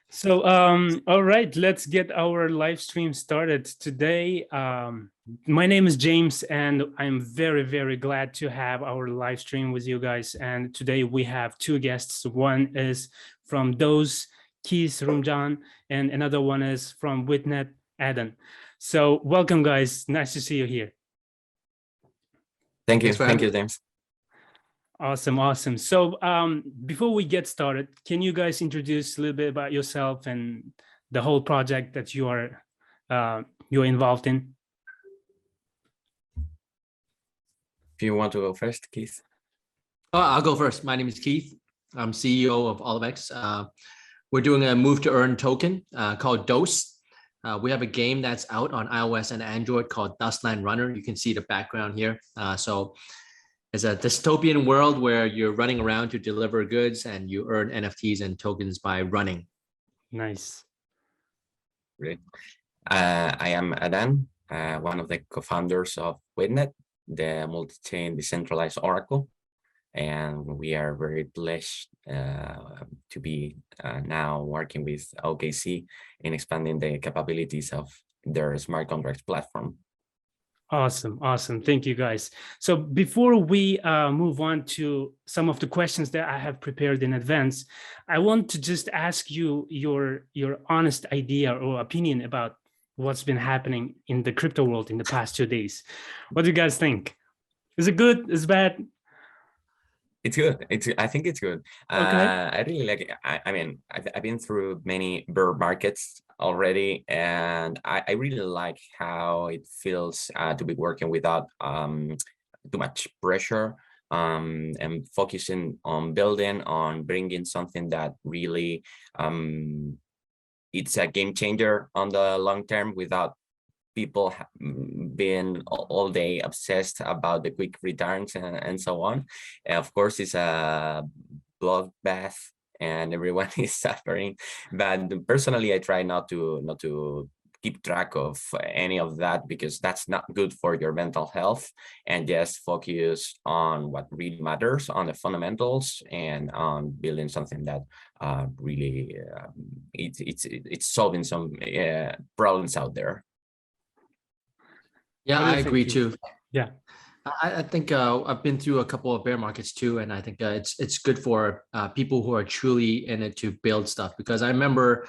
All right, let's get our live stream started today. My name is James, and I'm very, very glad to have our live stream with you guys. And today we have two guests. One is from DOSE, Keith Rumjan, and another one is from Witnet, Adan. So welcome, guys. Nice to see you here. Thank you, James. Awesome. So before we get started, can you guys introduce a little bit about yourself and the whole project that you're involved in? If you want to go first, Keith. I'll go first. My name is Keith. I'm CEO of Olivex. We're doing a move to earn token called DOSE. We have a game that's out on iOS and Android called Dustline Runner. You can see the background here. It's a dystopian world where you're running around to deliver goods and you earn NFTs and tokens by running. Nice. Great. I am Adan, one of the co-founders of Witnet, the multi-chain decentralized oracle. And we are very blessed to be now working with OKC in expanding the capabilities of their smart contracts platform. Awesome. Thank you, guys. So before we move on to some of the questions that I have prepared in advance, I want to just ask you your honest idea or opinion about what's been happening in the crypto world in the past 2 days. What do you guys think? Is it good? Is it bad? It's good. I think it's good. Okay. I really like it. I mean, I've been through many bear markets already, and I really like how it feels to be working without too much pressure, and focusing on building, on bringing something that really it's a game changer on the long term without people being all day obsessed about the quick returns and so on. Of course, it's a bloodbath and everyone is suffering. But personally, I try not to keep track of any of that because that's not good for your mental health, and just focus on what really matters, on the fundamentals, and on building something that really it's solving some problems out there. Yeah, I agree too. Yeah, I think I've been through a couple of bear markets too, and I think it's good for people who are truly in it to build stuff. Because I remember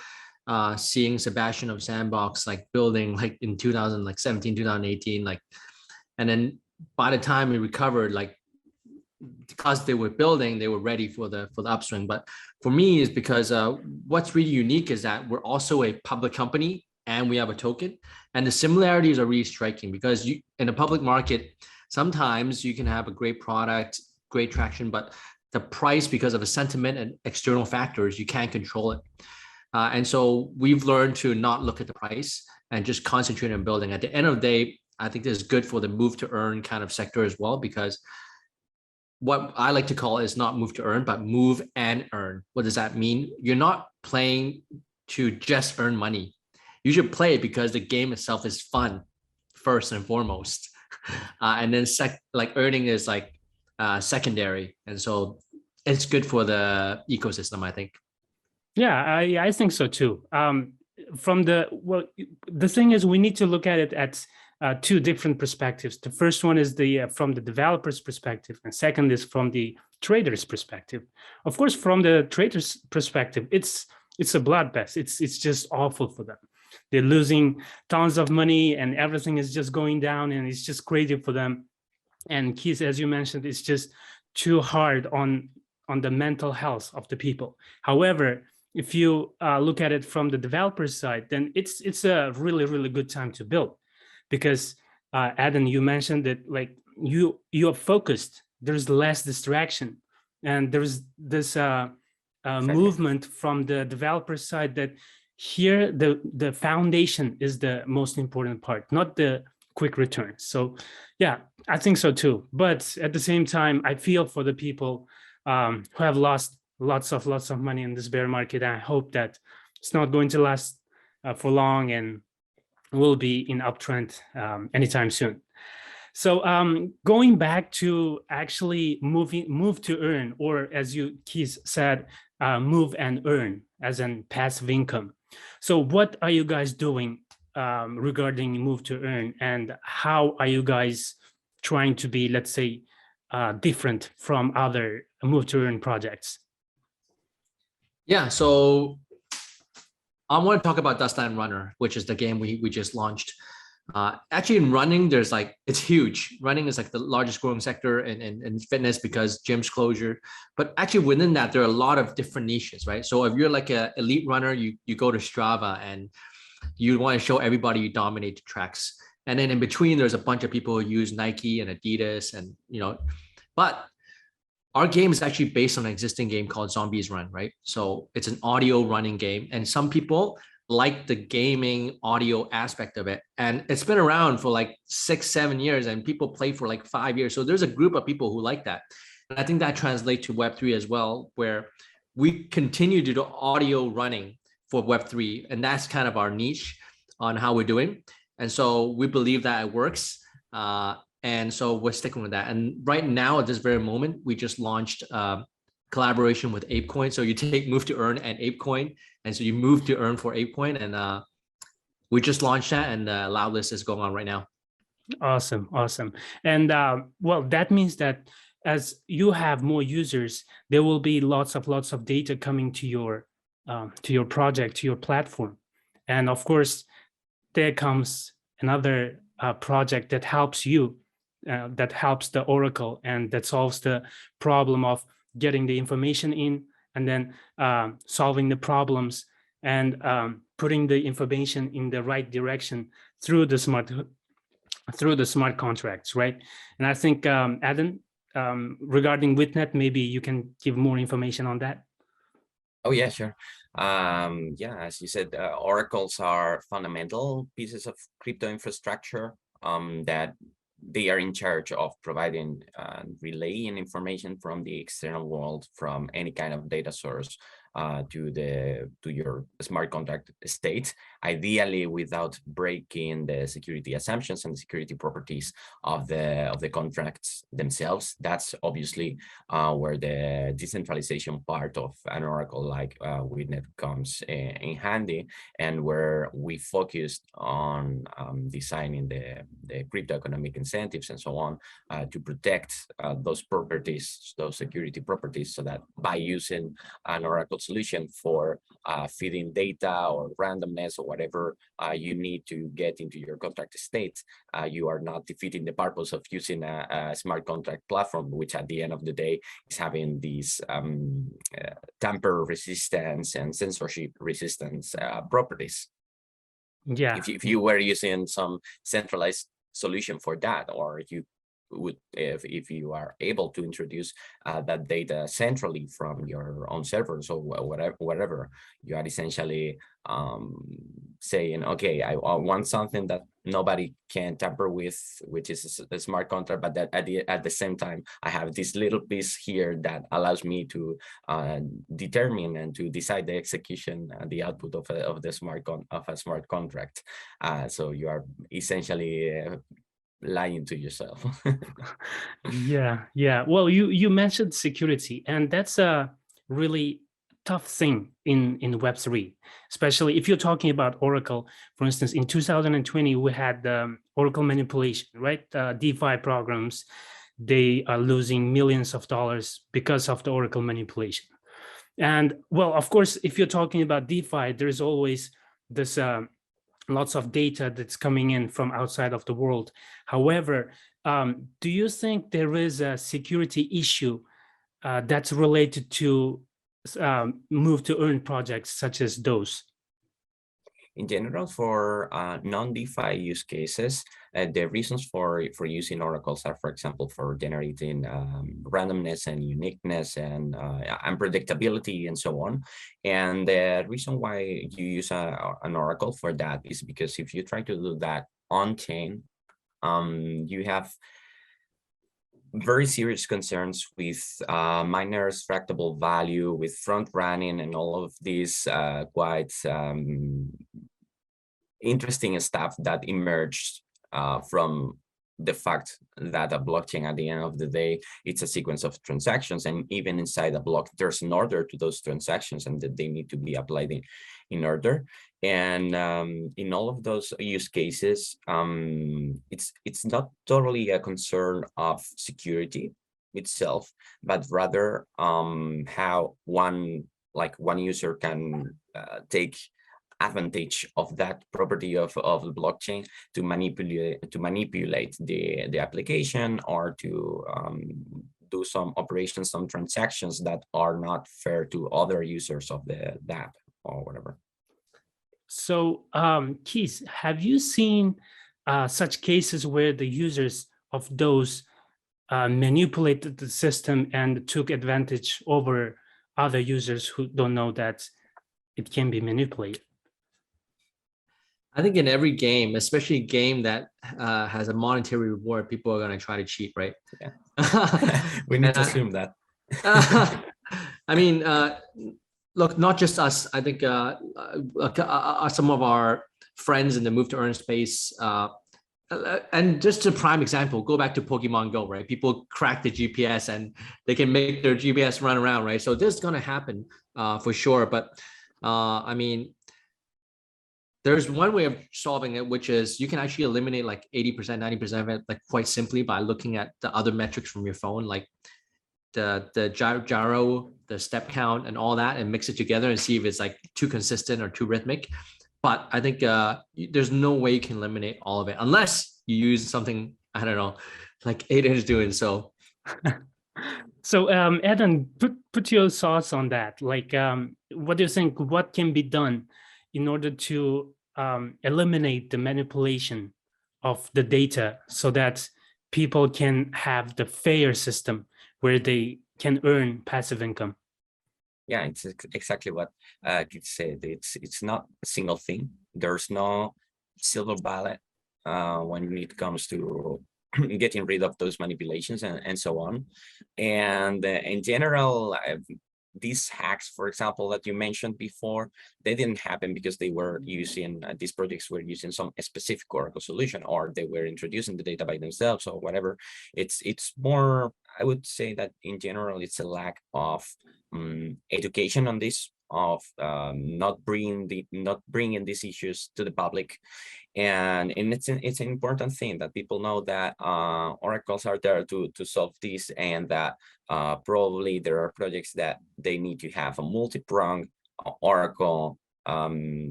seeing Sebastian of Sandbox building in 2017, 2018, and then by the time we recovered, because they were building, they were ready for the upswing. But for me, is because what's really unique is that we're also a public company and we have a token, and the similarities are really striking because in a public market, sometimes you can have a great product, great traction, but the price, because of a sentiment and external factors, you can't control it. And so we've learned to not look at the price and just concentrate on building. At the end of the day, I think this is good for the move to earn kind of sector as well, because what I like to call is not move to earn, but move and earn. What does that mean? You're not playing to just earn money. You should play it because the game itself is fun, first and foremost. And then earning is secondary. And so it's good for the ecosystem, I think. Yeah, I think so too. The thing is, we need to look at it at two different perspectives. The first one is from the developer's perspective, and second is from the trader's perspective. Of course, from the trader's perspective, it's a bloodbath. It's just awful for them. They're losing tons of money and everything is just going down, and it's just crazy for them. And Keith, as you mentioned, it's just too hard on the mental health of the people. However, if you look at it from the developer's side, then it's a really, really good time to build, because Adan, you mentioned that you are focused, there's less distraction, and there's this movement from the developer side that here the foundation is the most important part, not the quick return. So yeah, I think so too. But at the same time, I feel for the people who have lost lots of money in this bear market. And I hope that it's not going to last for long and will be in uptrend anytime soon. So going back to actually move to earn, or as you, Keith, said, move and earn as a passive income. So what are you guys doing regarding move to earn, and how are you guys trying to be, let's say, different from other move to earn projects? Yeah, so I want to talk about Dustline Runner, which is the game we just launched. Actually, in running, there's like, it's huge. Running is like the largest growing sector in fitness because gyms closure. But actually within that, there are a lot of different niches, right? So if you're like an elite runner, you go to Strava and you want to show everybody you dominate the tracks. And then in between, there's a bunch of people who use Nike and Adidas and, but our game is actually based on an existing game called Zombies Run, right? So it's an audio running game, and some people like the gaming audio aspect of it. And it's been around for like 6-7 years, and people play for like 5 years. So there's a group of people who like that. And I think that translates to Web3 as well, where we continue to do audio running for Web3. And that's kind of our niche on how we're doing. And so we believe that it works. And so we're sticking with that. And right now, at this very moment, we just launched collaboration with ApeCoin. So you take Move to Earn and ApeCoin. And so you move to earn for ApeCoin. And we just launched that, and allow list is going on right now. Awesome. Awesome. And well, that means that as you have more users, there will be lots of data coming to your project, to your platform. And of course, there comes another project that helps you, that helps the Oracle, and that solves the problem of getting the information in, and then solving the problems, and putting the information in the right direction through the smart contracts, right? And I think Adan, regarding Witnet, maybe you can give more information on that. Oh yeah, sure. Yeah, as you said, oracles are fundamental pieces of crypto infrastructure that they are in charge of providing relaying information from the external world, from any kind of data source to your smart contract state, ideally without breaking the security assumptions and security properties of the contracts themselves. That's obviously where the decentralization part of an oracle like Witnet comes in handy, and where we focused on designing the crypto economic incentives and so on to protect those properties, those security properties, so that by using an oracle solution for feeding data or randomness or whatever you need to get into your contract state, you are not defeating the purpose of using a smart contract platform, which at the end of the day is having these tamper resistance and censorship resistance properties. Yeah. If you were using some centralized solution for that, or you would, if you are able to introduce that data centrally from your own servers or whatever, you are essentially saying, okay, I want something that nobody can tamper with, which is a smart contract, but that at the same time, I have this little piece here that allows me to determine and to decide the execution and the output of a smart contract. So you are essentially lying to yourself. Yeah. Well, you mentioned security, and that's a really tough thing in Web3, especially if you're talking about Oracle. For instance, in 2020, we had Oracle manipulation, right? DeFi programs, they are losing millions of dollars because of the Oracle manipulation. And well, of course, if you're talking about DeFi, there's always this lots of data that's coming in from outside of the world. However, do you think there is a security issue that's related to move to earn projects such as those? In general, for non-DeFi use cases, the reasons for using oracles are, for example, for generating randomness and uniqueness and unpredictability and so on. And the reason why you use an oracle for that is because if you try to do that on-chain, you have very serious concerns with miners' fractable value, with front running, and all of these quite interesting stuff that emerged from the fact that a blockchain at the end of the day, it's a sequence of transactions, and even inside a block, there's an order to those transactions, and that they need to be applied in order. And in all of those use cases, it's not totally a concern of security itself, but rather how one user can take advantage of that property of the blockchain to manipulate the application, or to do some operations, some transactions that are not fair to other users of the app or whatever. So, Keith, have you seen such cases where the users of DOSE manipulated the system and took advantage over other users who don't know that it can be manipulated? I think in every game, especially a game that has a monetary reward, people are going to try to cheat, right? Yeah. We need to assume that. I mean, look, not just us. I think some of our friends in the move to earn space, and just a prime example, go back to Pokemon Go, right? People crack the GPS and they can make their GPS run around, right? So this is going to happen for sure. But I mean, there's one way of solving it, which is you can actually eliminate like 80%, 90% of it, like quite simply by looking at the other metrics from your phone, like the gyro, the step count and all that, and mix it together and see if it's like too consistent or too rhythmic. But I think there's no way you can eliminate all of it unless you use something, I don't know, like Adan is doing. So So Adan, put your thoughts on that. Like, what do you think, what can be done in order to eliminate the manipulation of the data so that people can have the fair system where they can earn passive income? Yeah, it's exactly what Keith said. It's not a single thing. There's no silver bullet when it comes to getting rid of those manipulations and so on. And in general, these hacks, for example, that you mentioned before, they didn't happen because they were using, these projects were using some specific Oracle solution, or they were introducing the data by themselves or whatever. It's more, I would say that in general, it's a lack of education on this, of not bringing these issues to the public. And it's an important thing that people know that oracles are there to solve this, and that probably there are projects that they need to have a multi-pronged oracle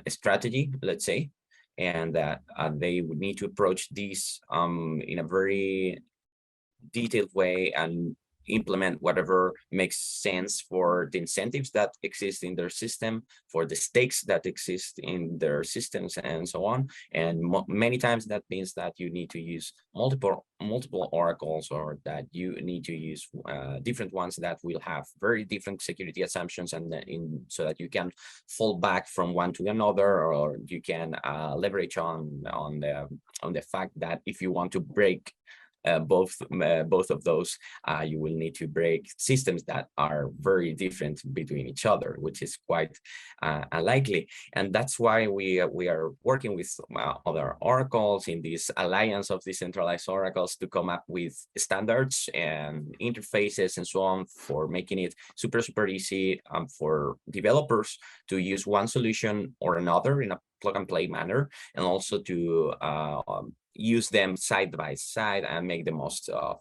strategy, let's say, and that they would need to approach this in a very detailed way and implement whatever makes sense for the incentives that exist in their system, for the stakes that exist in their systems, and so on. And many times that means that you need to use multiple oracles, or that you need to use different ones that will have very different security assumptions, and so that you can fall back from one to another, or you can leverage on the fact that if you want to break both of those, you will need to break systems that are very different between each other, which is quite unlikely. And that's why we are working with other oracles in this alliance of decentralized oracles to come up with standards and interfaces and so on, for making it super easy for developers to use one solution or another in a plug and play manner, and also to use them side by side and make the most of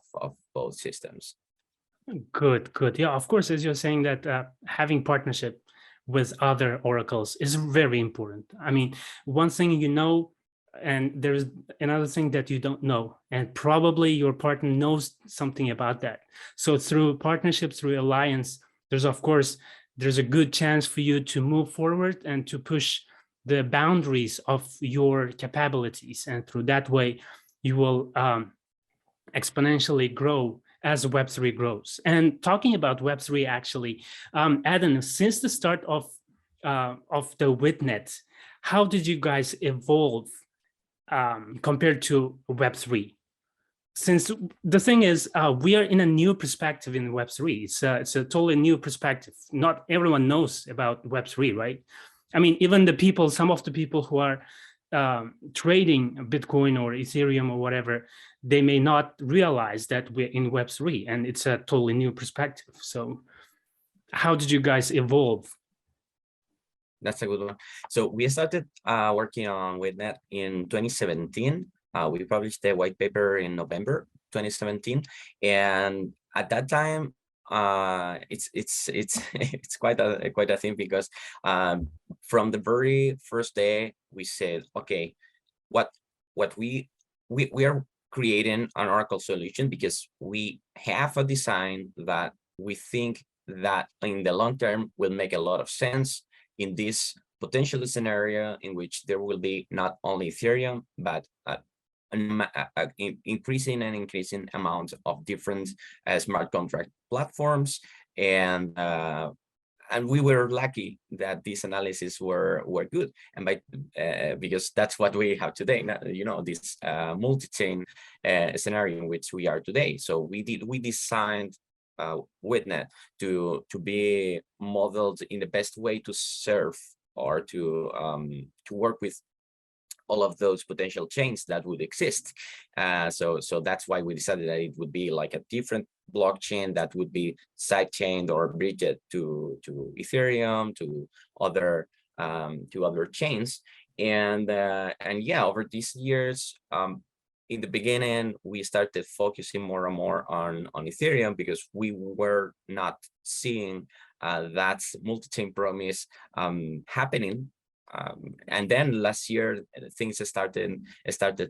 both systems. Good. Yeah, of course, as you're saying that having partnership with other oracles is very important. I mean, one thing you know, and there's another thing that you don't know, and probably your partner knows something about that. So through partnership, through alliance, there's a good chance for you to move forward and to push the boundaries of your capabilities, and through that way you will exponentially grow as Web3 grows. And talking about Web3, actually, Adan, since the start of the Witnet, how did you guys evolve compared to Web3? Since the thing is, we are in a new perspective in Web3. It's a totally new perspective. Not everyone knows about Web3, right? I mean, even some of the people who are trading Bitcoin or Ethereum or whatever, they may not realize that we're in Web3 and it's a totally new perspective. So how did you guys evolve? That's a good one. So we started working on Witnet in 2017. We published the white paper in November 2017, and at that time, it's it's quite a thing, because from the very first day we said, okay, what we are creating an Oracle solution because we have a design that we think that in the long term will make a lot of sense in this potential scenario in which there will be not only Ethereum, but increasing amount of different smart contract platforms. And we were lucky that these analyses were good, and because that's what we have today, you know, this multi-chain scenario in which we are today. So we designed Witnet to be modeled in the best way to serve or to work with all of those potential chains that would exist. So that's why we decided that it would be like a different blockchain that would be sidechained or bridged to Ethereum, to other chains. And yeah, over these years, in the beginning, we started focusing more and more on Ethereum because we were not seeing that multi-chain promise happening. And then last year, things started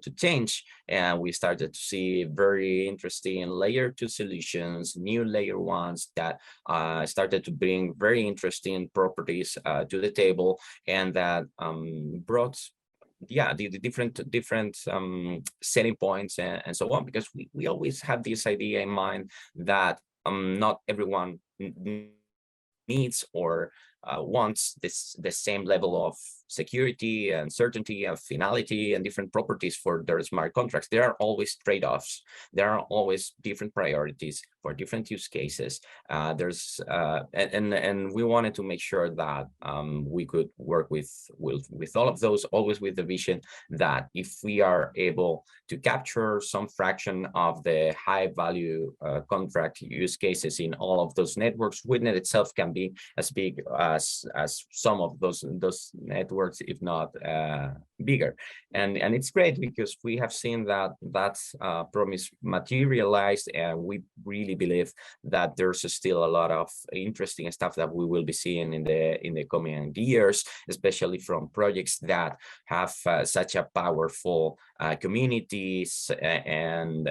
to change, and we started to see very interesting layer 2 solutions, new layer 1s that started to bring very interesting properties to the table, and that brought the different setting points and so on, because we always had this idea in mind that not everyone needs or wants the same level of security and certainty and finality and different properties for their smart contracts. There are always trade-offs. There are always different priorities for different use cases. And we wanted to make sure that we could work with all of those, always with the vision that if we are able to capture some fraction of the high value contract use cases in all of those networks, Witnet itself can be as big as some of those networks, if not bigger. And it's great because we have seen that promise materialized, and we really believe that there's still a lot of interesting stuff that we will be seeing in the coming years, especially from projects that have such a powerful communities and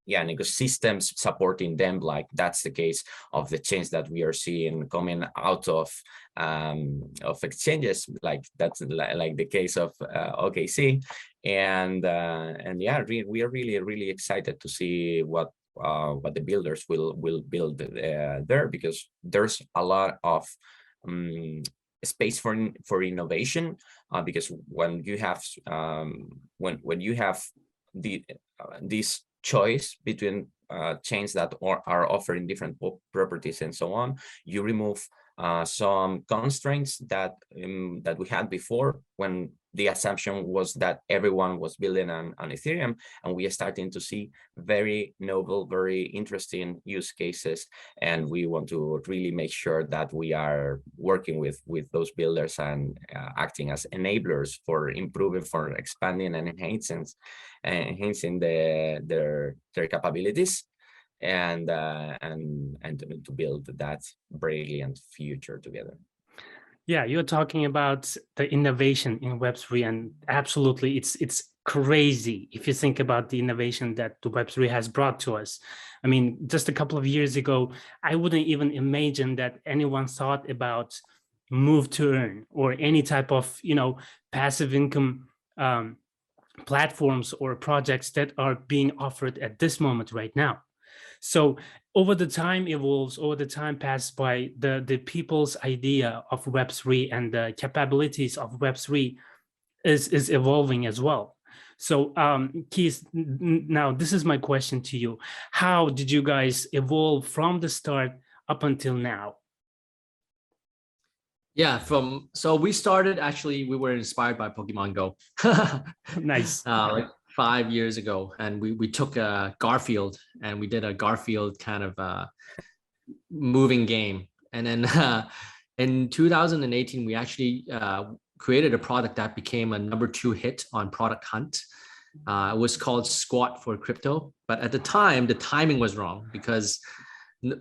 ecosystems supporting them, like that's the case of the change that we are seeing coming out of exchanges, like that's like the case of OKC, and yeah, we are really excited to see what the builders will build there, because there's a lot of space for innovation, because when you have this choice between chains that are offering different properties and so on, you remove some constraints that we had before, when the assumption was that everyone was building on Ethereum, and we are starting to see very novel, very interesting use cases, and we want to really make sure that we are working with those builders and acting as enablers for improving, for expanding and enhancing their capabilities, and to build that brilliant future together. Yeah, you're talking about the innovation in Web3, and absolutely, it's crazy if you think about the innovation that the Web3 has brought to us. I mean, just a couple of years ago, I wouldn't even imagine that anyone thought about move to earn or any type of, you know, passive income platforms or projects that are being offered at this moment right now. So over the time evolves, over the time passes by, the people's idea of Web3 and the capabilities of Web3 is evolving as well. So Keith, now this is my question to you. How did you guys evolve from the start up until now? Yeah, so we started actually, we were inspired by Pokemon Go. Nice. Like 5 years ago, and we took Garfield and we did a Garfield kind of moving game. And then in 2018, we actually created a product that became a #2 hit on Product Hunt. It was called Squat for Crypto, but at the time, the timing was wrong because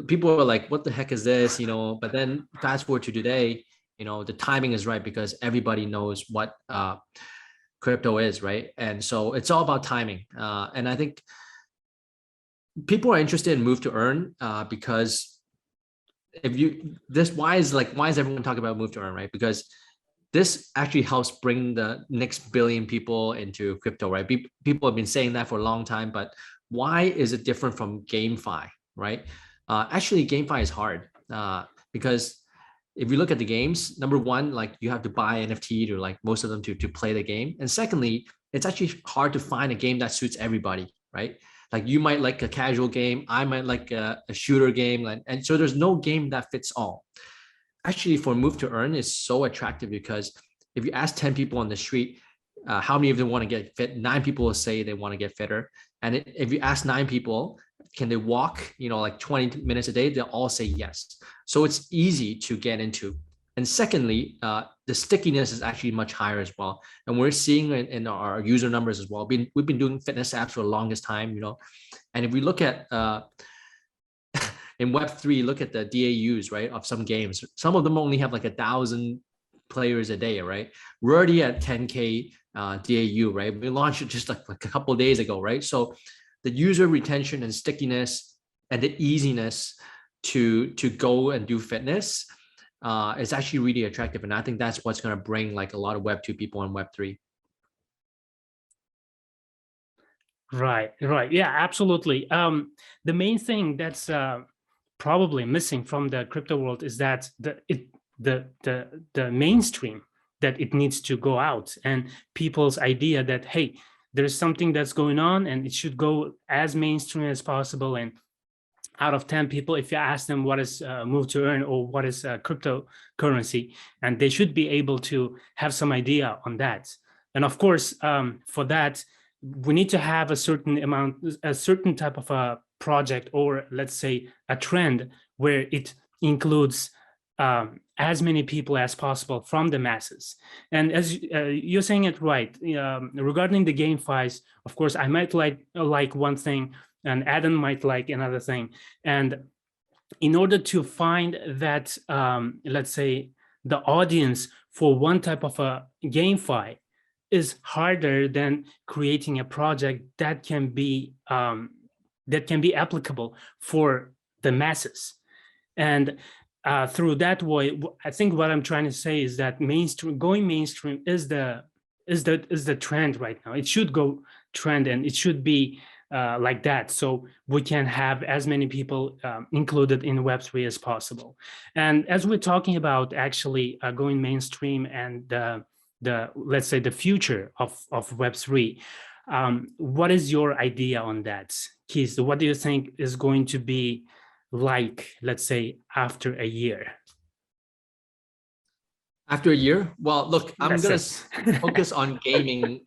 people were like, "What the heck is this?" But then fast forward to today, the timing is right because everybody knows what crypto is, right? And so it's all about timing. And I think people are interested in move to earn because if you why is everyone talking about move to earn, right? Because this actually helps bring the next billion people into crypto, right? People have been saying that for a long time, but why is it different from GameFi, right? Actually, GameFi is hard because if you look at the games, number one, like you have to buy NFT to like most of them to play the game. And secondly, it's actually hard to find a game that suits everybody, right? Like you might like a casual game, I might like a shooter game. And so there's no game that fits all. Actually, for move to earn is so attractive because if you ask 10 people on the street, how many of them want to get fit? 9 people will say they want to get fitter. And if you ask 9 people, can they walk, like 20 minutes a day? They'll all say yes. So it's easy to get into. And secondly, the stickiness is actually much higher as well. And we're seeing it in our user numbers as well. We've been doing fitness apps for the longest time, and if we look at in Web3, look at the DAUs, right, of some games. Some of them only have like 1,000 players a day, right? We're already at 10K DAU, right? We launched it just like a couple of days ago, right? So the user retention and stickiness and the easiness to go and do fitness is actually really attractive. And I think that's what's going to bring like a lot of Web2 people in Web3. Right. Yeah, absolutely. The main thing that's probably missing from the crypto world is that the mainstream, that it needs to go out, and people's idea that, hey, there's something that's going on and it should go as mainstream as possible. And out of 10 people, if you ask them what is move to earn or what is cryptocurrency, and they should be able to have some idea on that. And of course, for that, we need to have a certain type of a project, or let's say a trend where it includes as many people as possible from the masses. And as you're saying it right, regarding the GameFis, of course, I might like one thing, and Adan might like another thing. And in order to find that, let's say, the audience for one type of a GameFi is harder than creating a project that can be applicable for the masses. And through that way, I think what I'm trying to say is that going mainstream is the trend right now. It should go trend, and it should be like that, so we can have as many people included in Web3 as possible. And as we're talking about actually going mainstream and let's say the future of Web3, what is your idea on that, Keith? What do you think is going to be like, let's say, after a year? After a year? Well, look, I'm going to focus on gaming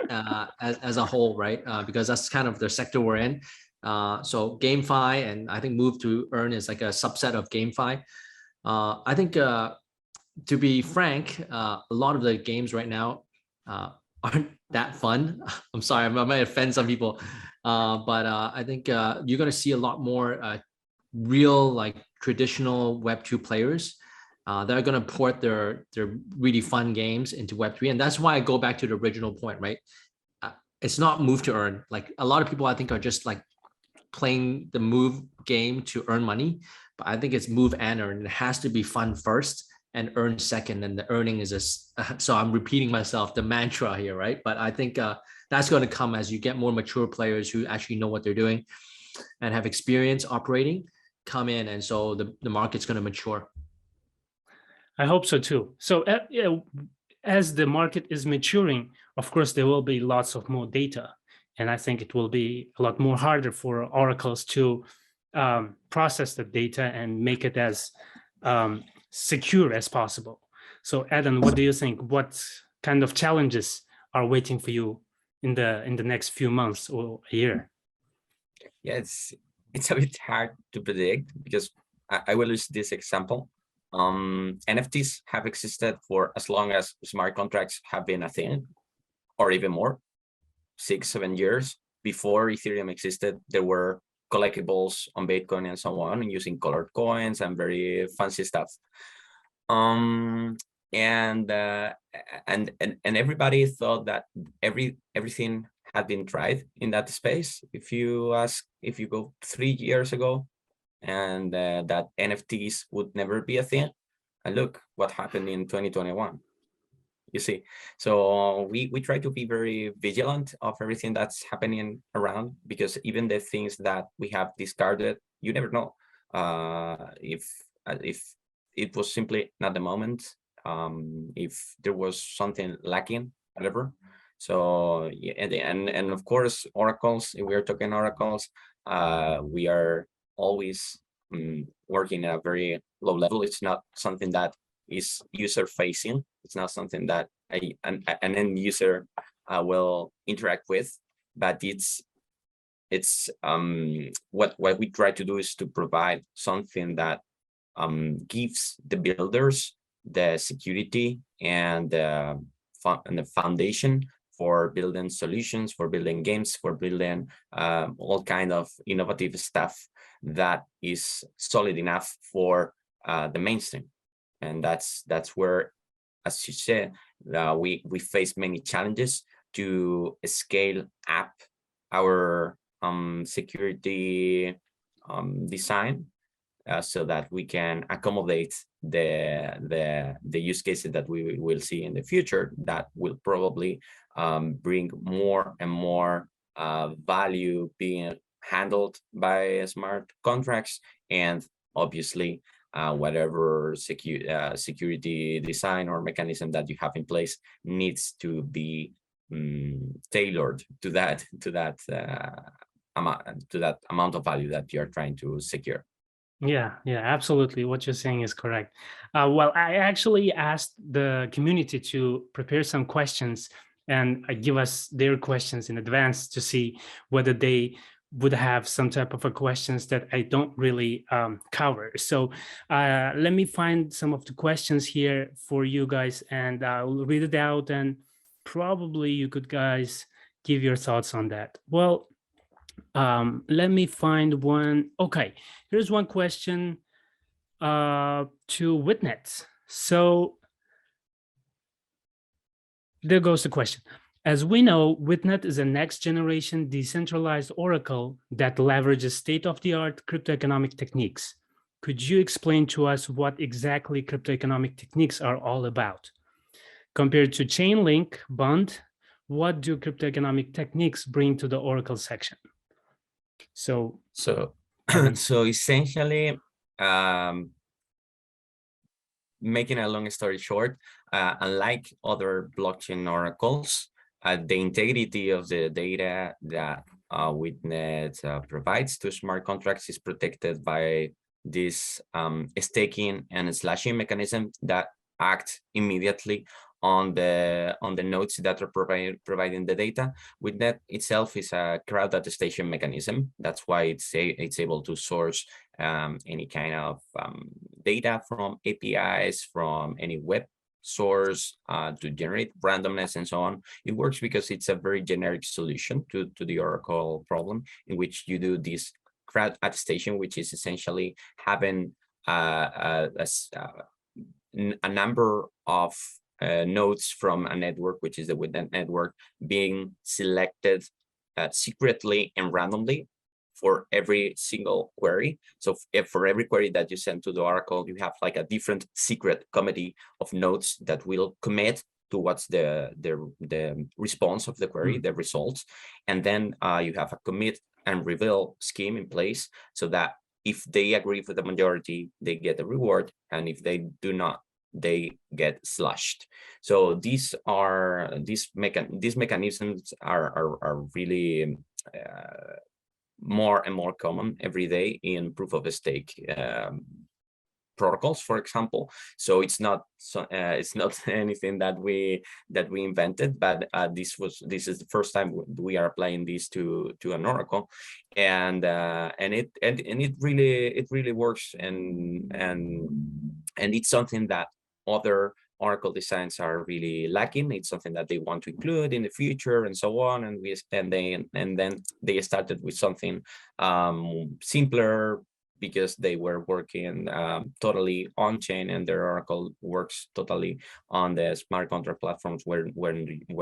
as a whole, right? Because that's kind of the sector we're in. So GameFi, and I think move to earn is like a subset of GameFi. I think, to be frank, a lot of the games right now aren't that fun. I'm sorry, I might offend some people, but I think you're going to see a lot more real, like traditional Web2 players that are going to port their really fun games into Web3. And that's why I go back to the original point, right? It's not move to earn. Like a lot of people, I think, are just like playing the move game to earn money, but I think it's move and earn. It has to be fun first and earn second, and the earning is so I'm repeating myself, the mantra here, right? But I think that's going to come as you get more mature players who actually know what they're doing and have experience operating come in, and so the market's going to mature. I hope so too. So as the market is maturing, of course, there will be lots of more data, and I think it will be a lot more harder for oracles to process the data and make it as secure as possible. So Adan, what do you think? What kind of challenges are waiting for you in the next few months or a year? Yeah, it's a bit hard to predict because I will use this example. NFTs have existed for as long as smart contracts have been a thing, or even more, 6-7 years. Before Ethereum existed, there were collectibles on Bitcoin and so on, using colored coins and very fancy stuff. And everybody thought that everything had been tried in that space. If you go 3 years ago, and that NFTs would never be a thing, and look what happened in 2021. You see, so we try to be very vigilant of everything that's happening around, because even the things that we have discarded, you never know if it was simply not the moment, if there was something lacking, whatever. So yeah, and of course, oracles. If we are talking oracles, we are always working at a very low level. It's not something that is user facing. It's not something that an end user will interact with, but it's what we try to do is to provide something that gives the builders the security and the foundation for building solutions, for building games, for building all kind of innovative stuff that is solid enough for the mainstream. And that's where, as you said, we face many challenges to scale up our security design, so that we can accommodate the use cases that we will see in the future, that will probably bring more and more value being handled by smart contracts, and obviously whatever security design or mechanism that you have in place needs to be tailored to that amount of value that you're trying to secure. Yeah, absolutely. What you're saying is correct. Well, I actually asked the community to prepare some questions and give us their questions in advance to see whether they would have some type of a questions that I don't really cover. So let me find some of the questions here for you guys, and I'll read it out, and probably you could guys give your thoughts on that. Well, let me find one. Okay, here's one question to Witnet. So there goes the question. As we know, Witnet is a next generation decentralized oracle that leverages state-of-the-art cryptoeconomic techniques. Could you explain to us what exactly cryptoeconomic techniques are all about? Compared to Chainlink, Bond, what do cryptoeconomic techniques bring to the oracle section? So essentially, making a long story short, unlike other blockchain oracles, the integrity of the data that Witnet provides to smart contracts is protected by this staking and slashing mechanism that act immediately on the nodes that are providing the data. Witnet itself is a crowd attestation mechanism. That's why it's able to source any kind of data from APIs, from any web source, to generate randomness and so on. It works because it's a very generic solution to the Oracle problem, in which you do this crowd attestation, which is essentially having a number of nodes from a network, which is the Witnet network, being selected secretly and randomly for every single query. So if for every query that you send to the Oracle, you have like a different secret committee of nodes that will commit to what's the response of the query, the results. And then you have a commit and reveal scheme in place, so that if they agree with the majority, they get a reward, and if they do not, they get slashed. So these mechanisms are really more and more common every day in proof of stake protocols, for example. So it's not anything that we invented, but this is the first time we are applying this to an oracle, and it really works, and it's something that other Oracle designs are really lacking. It's something that they want to include in the future and so on. And then they started with something simpler, because they were working totally on chain, and their Oracle works totally on the smart contract platforms where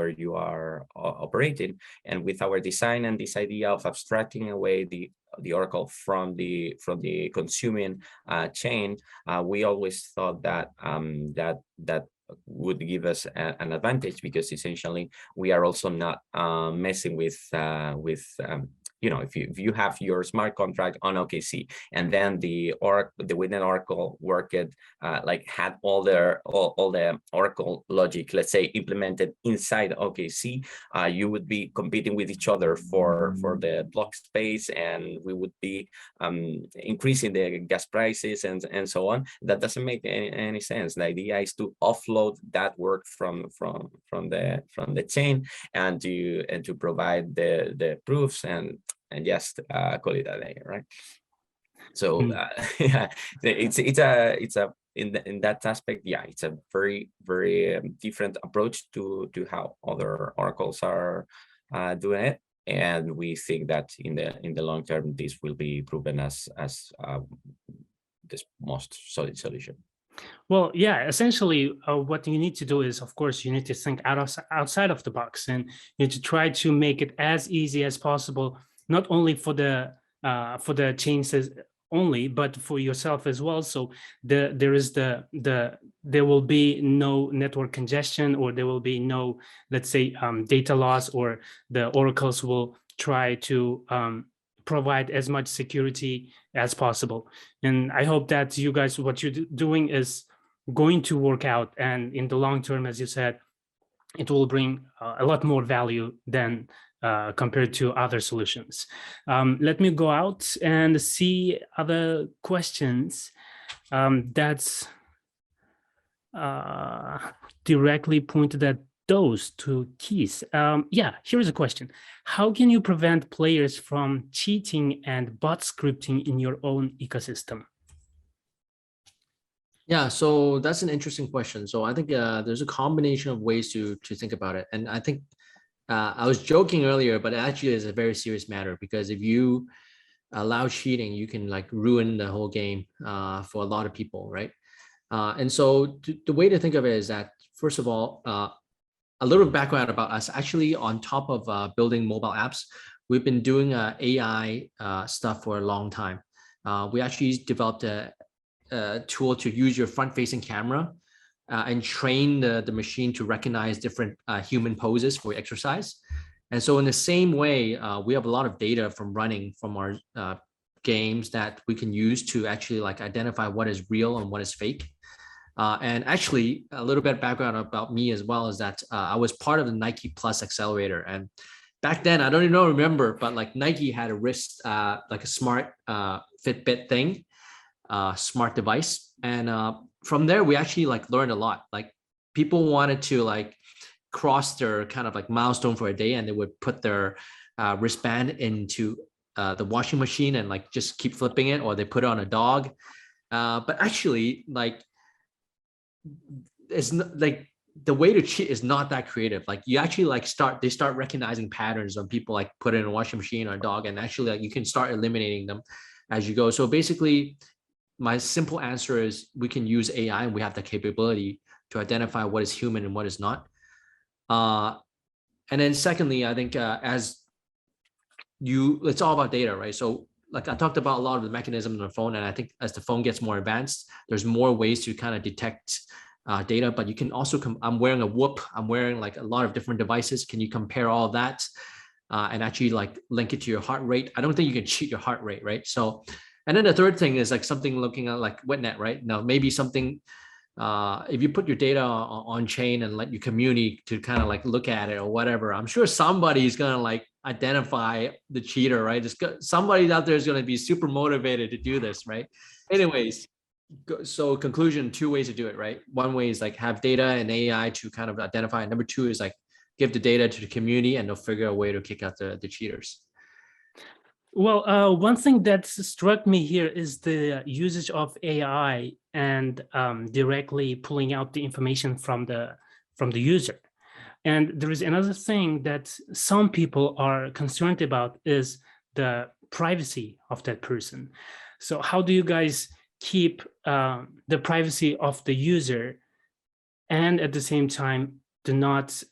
you are operating. And with our design and this idea of abstracting away the Oracle from the consuming chain, we always thought that that would give us an advantage, because essentially we are also not messing with you know, if you have your smart contract on OKC, and then the Witnet Oracle worked like had all the Oracle logic, let's say, implemented inside OKC, you would be competing with each other for the block space, and we would be increasing the gas prices and so on. That doesn't make any sense. The idea is to offload that work from the chain, and to provide the proofs and just call it a day, right? So yeah, it's a in that aspect, yeah, it's a very different approach to how other oracles are doing it, and we think that in the long term this will be proven as this most solid solution. Well, yeah, essentially what you need to do is, of course, you need to think outside of the box, and you need to try to make it as easy as possible, not only for the chains only, but for yourself as well. So there will be no network congestion, or there will be no, let's say, data loss, or the oracles will try to provide as much security as possible. And I hope that you guys, what you're doing is going to work out, and in the long term, as you said, it will bring a lot more value than compared to other solutions. Let me go out and see other questions that's directly pointed at those two keys. Yeah, here's a question. How can you prevent players from cheating and bot scripting in your own ecosystem? Yeah, so that's an interesting question. So I think there's a combination of ways to think about it. And I think I was joking earlier, but it actually is a very serious matter, because if you allow cheating, you can like ruin the whole game for a lot of people, right? And so the way to think of it is that, first of all, a little background about us. Actually, on top of building mobile apps, we've been doing AI stuff for a long time. We actually developed a tool to use your front-facing camera and train the machine to recognize different human poses for exercise. And so in the same way, we have a lot of data from running from our games that we can use to actually like identify what is real and what is fake. And actually, a little bit of background about me as well is that I was part of the Nike Plus Accelerator. And back then, I don't even remember, but like Nike had a wrist, like a smart Fitbit thing, smart device. And from there, we actually like learned a lot. Like people wanted to like cross their kind of like milestone for a day, and they would put their wristband into the washing machine and like just keep flipping it, or they put it on a dog. But actually, like, it's not, like, the way to cheat is not that creative. Like you actually like they start recognizing patterns when people like put it in a washing machine or a dog, and actually like you can start eliminating them as you go. So basically, my simple answer is we can use AI, and we have the capability to identify what is human and what is not. And then secondly, I think it's all about data, right? So like I talked about a lot of the mechanisms on the phone, and I think as the phone gets more advanced, there's more ways to kind of detect data, but you can also I'm wearing a Whoop, I'm wearing like a lot of different devices. Can you compare all that and actually like link it to your heart rate? I don't think you can cheat your heart rate, right? So, and then the third thing is like something looking at like Witnet, right? Now, maybe something, if you put your data on chain and let your community to kind of like look at it or whatever, I'm sure somebody's going to like identify the cheater, right? Somebody out there is going to be super motivated to do this, right? Anyways, So conclusion, two ways to do it, right? One way is like have data and AI to kind of identify. And number two is like give the data to the community and they'll figure a way to kick out the cheaters. Well, one thing that struck me here is the usage of AI and directly pulling out the information from the user. And there is another thing that some people are concerned about is the privacy of that person. So how do you guys keep the privacy of the user and at the same time do not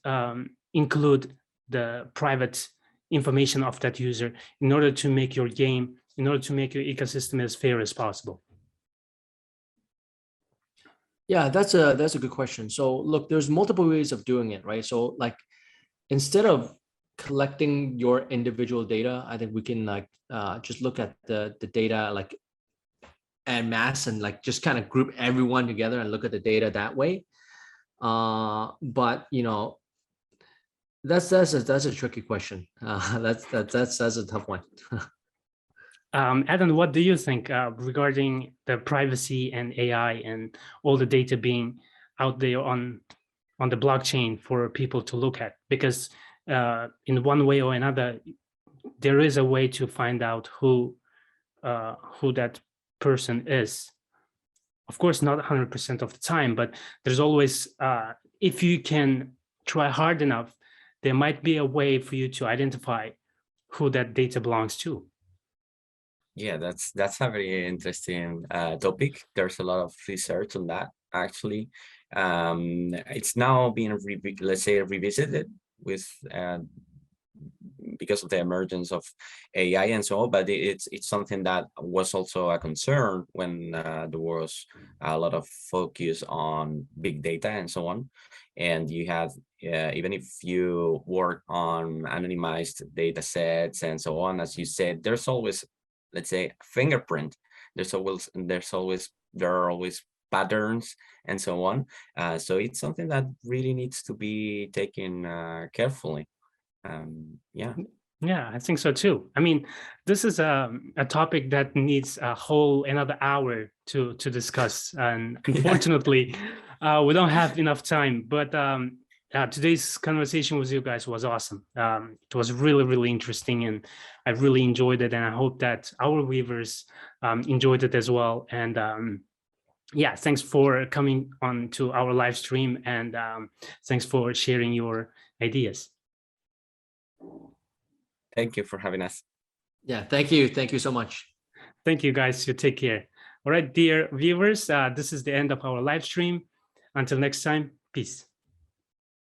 include the private information of that user in order to make your game, in order to make your ecosystem as fair as possible? Yeah, that's a good question. So look, there's multiple ways of doing it, right? So like instead of collecting your individual data, I think we can like just look at the data like en masse and like just kind of group everyone together and look at the data that way. But you know, that's a tricky question. That's a tough one. Adan, what do you think regarding the privacy and AI and all the data being out there on the blockchain for people to look at? Because in one way or another, there is a way to find out who that person is. Of course, not 100% of the time, but there's always, if you can try hard enough, there might be a way for you to identify who that data belongs to. Yeah, that's a very interesting topic. There's a lot of research on that, actually. It's now being, let's say, revisited with because of the emergence of AI and so on, but it's something that was also a concern when there was a lot of focus on big data and so on. And you have, even if you work on anonymized data sets and so on, as you said, there's always, let's say, fingerprint. There are always patterns and so on. So it's something that really needs to be taken carefully. Yeah, I think so too. I mean, this is a topic that needs a whole another hour to discuss, and unfortunately, we don't have enough time. But today's conversation with you guys was awesome. It was really, really interesting, and I really enjoyed it. And I hope that our viewers enjoyed it as well. And yeah, thanks for coming on to our live stream, and thanks for sharing your ideas. Thank you for having us. Yeah, thank you. Thank you so much. Thank you, guys. You take care. All right, dear viewers, this is the end of our live stream. Until next time, peace.